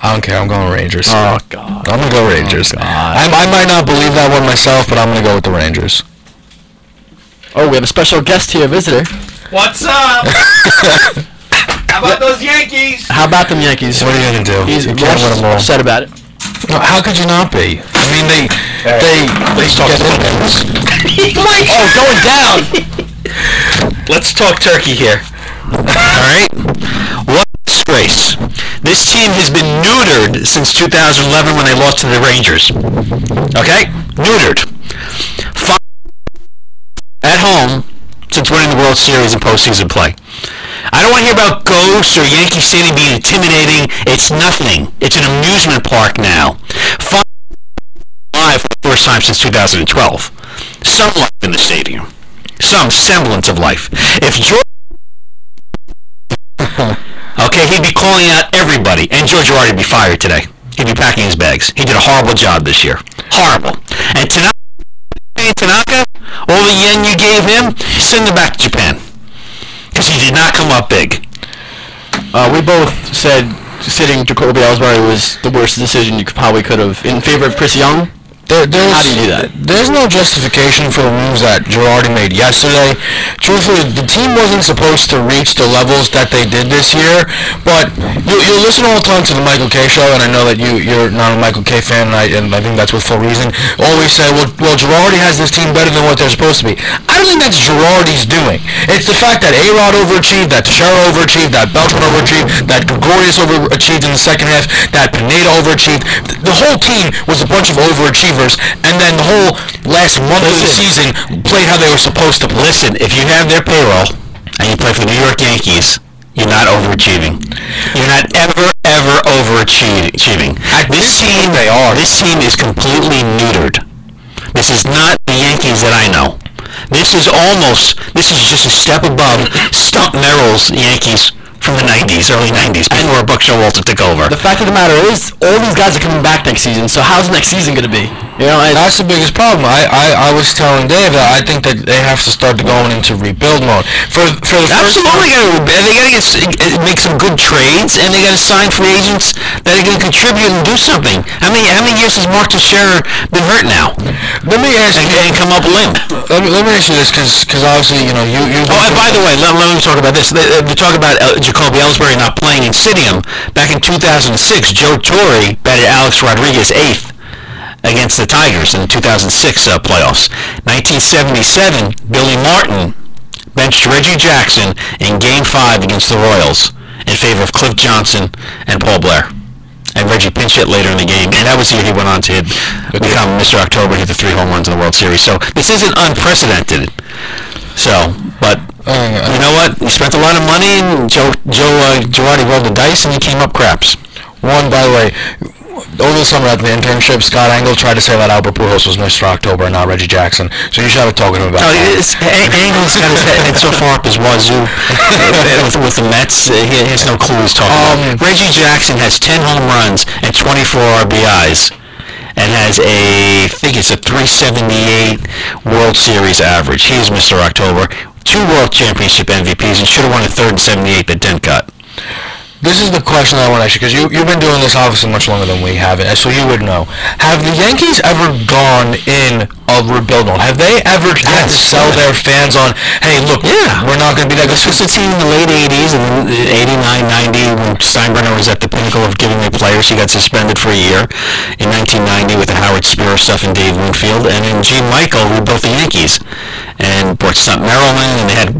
I don't care. I'm going Rangers. Oh God. I'm gonna go Rangers. God. I might not believe that one myself, but I'm gonna go with the Rangers. Oh, we have a special guest here, visitor. What's up? How about those Yankees? How about them Yankees? What are you gonna do? He's you can't win them all. upset about it. No, how could you not be? I mean, they get wins. Oh, going down. Let's talk turkey here. Alright? What a disgrace. This team has been neutered since 2011 when they lost to the Rangers. Okay? Neutered. At home since winning the World Series in postseason play. I don't want to hear about ghosts or Yankee Stadium being intimidating. It's nothing. It's an amusement park now. Live for the first time since 2012. Some life in the stadium. Some semblance of life. If George Okay, he'd be calling out everybody, and Joe Girardi would be fired today. He'd be packing his bags. He did a horrible job this year. Horrible. And Tanaka, all the yen you gave him, send him back to Japan. Because he did not come up big. We both said sitting Jacoby Ellsbury was the worst decision you could have in favor of Chris Young. How do you do that? There's no justification for the moves that Girardi made yesterday. Truthfully, the team wasn't supposed to reach the levels that they did this year, but you listen all the time to the Michael K show, and I know that you're not a Michael K fan, and I think that's with full reason. Always say, well, Girardi has this team better than what they're supposed to be. I don't think that's Girardi's doing. It's the fact that A-Rod overachieved, that Teixeira overachieved, that Beltran overachieved, that Gregorius overachieved in the second half, that Pineda overachieved. The whole team was a bunch of overachievers. And then the whole last month of the season played how they were supposed to play. Listen, if you have their payroll and you play for the New York Yankees, you're not overachieving. You're not ever overachieving. This team is completely neutered. This is not the Yankees that I know. This is just a step above Stump Merrill's Yankees from the 90s, early 90s, before Buck Showalter took over. The fact of the matter is, all these guys are coming back next season, so how's next season going to be? You know, that's the biggest problem. I was telling Dave that I think that they have to start going into rebuild mode. For the Absolutely, they got to make some good trades, and they got to sign free agents that are going to contribute and do something. How many years has Mark Teixeira been hurt now? Let me ask you, and come up limp. Let me ask you this, because obviously, you know, you. Oh, and by the way, let me talk about this. They talk about Jacoby Ellsbury not playing in Stadium. Back in 2006, Joe Torre batted Alex Rodriguez 8th against the Tigers in the 2006 playoffs. 1977, Billy Martin benched Reggie Jackson in Game 5 against the Royals in favor of Cliff Johnson and Paul Blair. And Reggie pinch hit later in the game, and that was the year he went on to become Mr. October, hit the 3 home runs in the World Series. So this isn't unprecedented. But you know what? You spent a lot of money, and Joe Girardi rolled the dice, and he came up craps. One, by the way, over the summer at the internship, Scott Engel tried to say that Albert Pujols was Mr. October and not Reggie Jackson. So you should have a talk to him about that. Engel's got his head so far up his wazoo with the Mets. He has no clue he's talking about. Reggie Jackson has 10 home runs and 24 RBIs. And has I think it's a 378 World Series average. He is Mr. October. 2 World Championship MVPs, and should have won a third and 78 that didn't cut. This is the question I want to ask you, because you've been doing this obviously much longer than we have, so you would know. Have the Yankees ever gone in a rebuild mode? Have they ever had to sell their fans on, hey, look, we're not going to be that good? This was the team in the late 80s, and 89, 90, when Steinbrenner was at the pinnacle of giving the players. He got suspended for a year in 1990 with the Howard Spiro stuff and Dave Winfield, and then Gene Michael rebuilt the Yankees and brought Stump Merrill in, and they had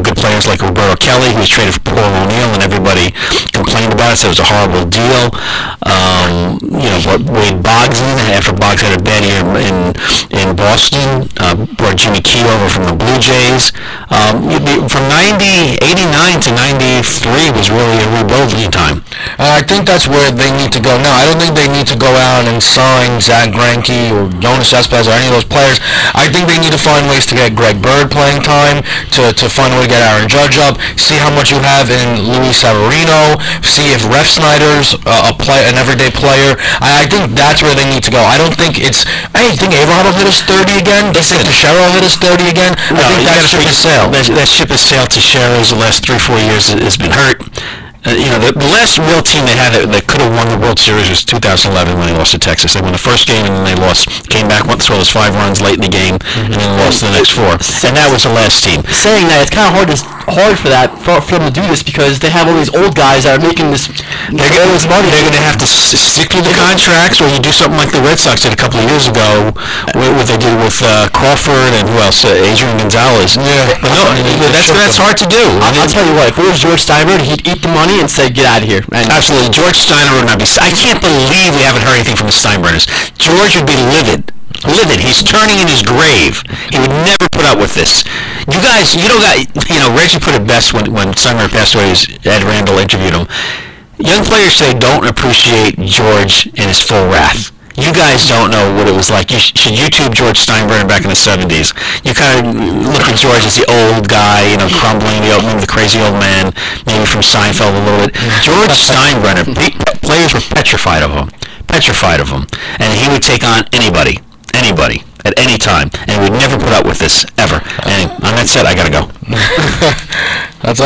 good players like Roberto Kelly, who was traded for Paul O'Neill, and everybody complained about it, said it was a horrible deal. Wade Boggs in after Boggs had a bad year in Boston, brought Jimmy Key over from the Blue Jays. From 89 to 93 was really a rebuilding time. I think that's where they need to go now. I don't think they need to go out and sign Zach Greinke or Jonas Cespedes or any of those players. I think they need to find ways to get Greg Bird playing time, to find a way to get Aaron Judge up, see how much you have in Luis Severino, see if Ref Snyder's an everyday player. I think that's where they need to go. I think A-Rod will hit us 30 again. I think Teixeira will hit us 30 again. I think that ship has sailed. That ship has sailed. Teixeira's the last 3-4 years has been hurt. The last real team they had that could have won the World Series was 2011 when they lost to Texas. They won the first game and then they lost. Came back, went through those 5 runs late in the game, and then lost the next 4. And that was the last team. Saying that, it's kind of hard for them to do this because they have all these old guys that are making this. They're going to have to stick to the contracts, or you do something like the Red Sox did a couple of years ago, what they did with Crawford and who else? Adrian Gonzalez. Yeah. But no, that's hard to do. I'll tell you what. If it was George Steinbrenner, he'd eat the money and say, "Get out of here." And absolutely, George Steiner would not be. I can't believe we haven't heard anything from the Steinbrenners. George would be livid. He's turning in his grave. He would never put up with this. You guys, Reggie put it best when Steinbrenner passed away. Ed Randall interviewed him. Young players say don't appreciate George in his full wrath. You guys don't know what it was like. You should YouTube George Steinbrenner back in the 70s. You kind of look at George as the old guy, crumbling, the crazy old man, maybe from Seinfeld a little bit. George Steinbrenner, players were petrified of him. And he would take on anybody, at any time, and would never put up with this, ever. And on that said, I gotta go. That's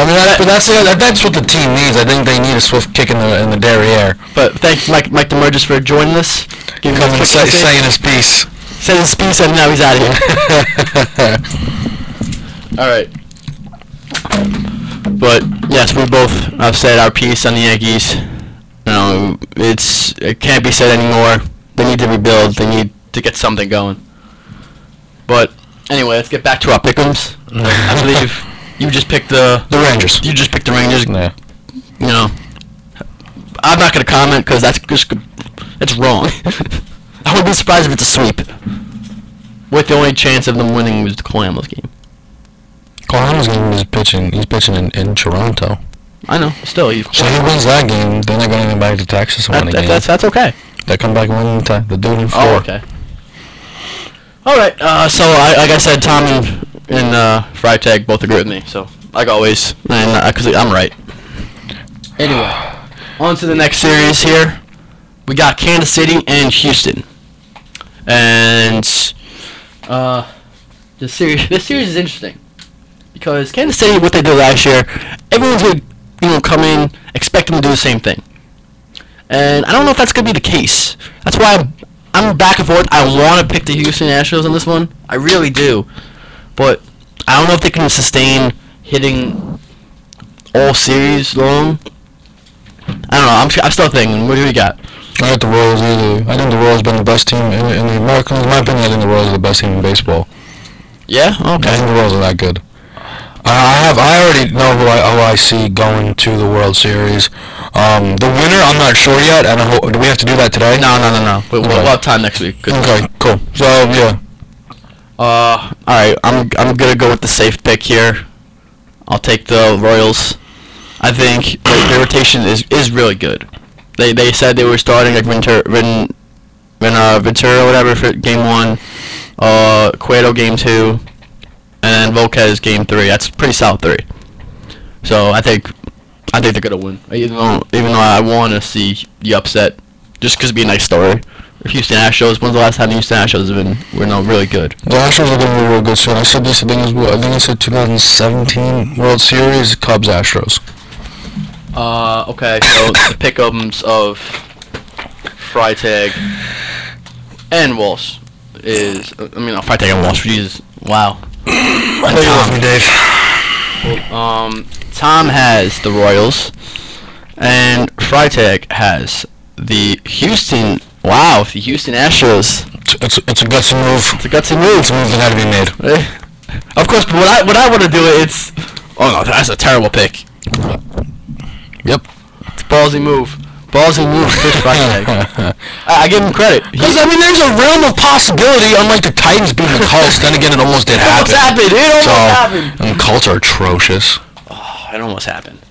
what the team needs. I think they need a swift kick in the derriere. But thanks, Mike DeMurgis, for joining us. Saying his piece. Saying his piece, and now he's out of here. All right. But yes, we both have said our piece on the Yankees. It can't be said anymore. They need to rebuild. They need to get something going. But anyway, let's get back to our pick'ems. I believe you just picked the Rangers. You just picked the Rangers. Yeah. I'm not gonna comment because that's wrong. I wouldn't be surprised if it's a sweep. With the only chance of them winning was the Cardinals game. Cardinals game is pitching. He's pitching in Toronto. I know. Still, so he wins that game. Then they're going back to Texas and win the game. That's okay. They come back and win the dude in 4. Oh, okay. All right. So like I said, Tom and Freitag both agree with me. So like always, and because I'm right. Anyway, on to the next series here. We got Kansas City and Houston, and this series is interesting because Kansas City, what they did last year, everyone's gonna come in expecting to do the same thing, and I don't know if that's gonna be the case. That's why I'm back and forth. I want to pick the Houston Astros on this one. I really do, but I don't know if they can sustain hitting all series long. I don't know. I'm still thinking. What do we got? I got the Royals either. I think the Royals been the best team in the Americans. In my opinion, I think the Royals are the best team in baseball. Yeah? Okay. I think the Royals are that good. I already know who I see going to the World Series. The winner, I'm not sure yet. Do we have to do that today? No. We'll have time next week. Okay, cool. So, yeah. Alright, I'm gonna go with the safe pick here. I'll take the Royals. I think their rotation is really good. They said they were starting like Ventura whatever for game 1, Cueto game 2, and Volquez game 3. That's pretty solid 3. So I think they're gonna win. Even though I want to see the upset, just because it'd be a nice story. Houston Astros. When's the last time the Houston Astros were really good? The Astros are going to be real good soon. I said this. I think I said 2017 World Series. Cubs Astros. Okay, so the pick'ems of Freitag and Walsh is... Freitag and Walsh, Jesus. Wow. Tom, Dave. Tom has the Royals, and Freitag has the Houston... Wow, the Houston Astros. It's a gutsy move. It's a gutsy move. It's a move that had to be made. Of course, but what I want to do, it's... Oh, no, that's a terrible pick. Yep. It's a ballsy move. Ballsy move, Chris Freitag. I give him credit. Because, there's a realm of possibility, unlike the Titans beating the Colts. Then again, it almost did happen. It almost happened. And Colts are atrocious. Oh, it almost happened.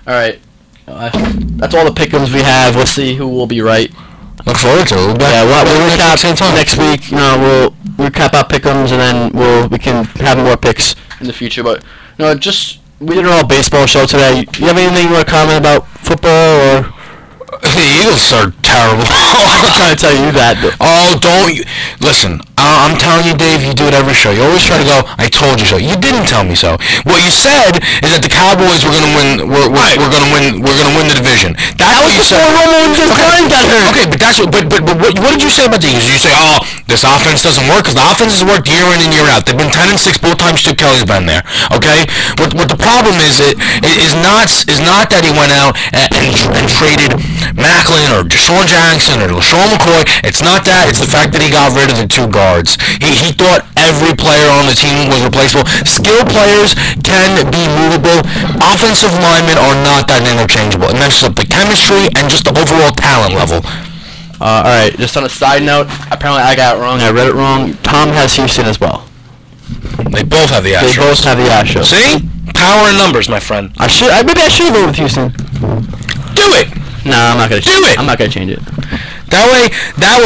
All right. That's all the pick'ems we have. Let's see who will be right. Look forward to it. We'll recap next week. We'll recap our pick'ems, and then we can have more picks in the future. But we did an all baseball show today. You have anything you want to comment about football or? The Eagles are terrible. I'm trying to tell you that. Oh, don't you... Listen, I'm telling you, Dave, you do it every show. You always try to go, I told you so. You didn't tell me so. What you said is that the Cowboys were going to win... We're going to win the division. That was before Romo just got hurt. Okay, but that's what... But what did you say about the Eagles? You say, oh, this offense doesn't work because the offense has worked year in and year out. They've been 10-6 both times Chip Kelly's been there. Okay, what the problem is not that he went out and traded Macklin or Deshaun Jackson or LaShawn McCoy. It's not that. It's the fact that he got rid of the 2 guards. He thought every player on the team was replaceable. Skilled players can be movable. Offensive linemen are not that interchangeable. It messes up the chemistry and just the overall talent level. Alright, just on a side note, apparently I got it wrong. I read it wrong. Tom has Houston as well. They both have the Astros. See? Power in numbers, my friend. Maybe I should go with Houston. Do it! No, I'm not gonna. Do it! I'm not gonna change it. That way,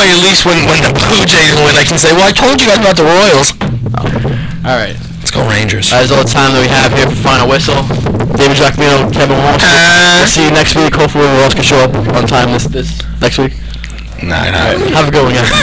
at least when the Blue Jays win, I can say, well, I told you guys about the Royals. All right. Let's go Rangers. That is all the time that we have here for Final Whistle. David Giacomino, Kevin Walsh. We'll see you next week. Hopefully, we all can show up on time this next week. Nah. Have a good one, guys.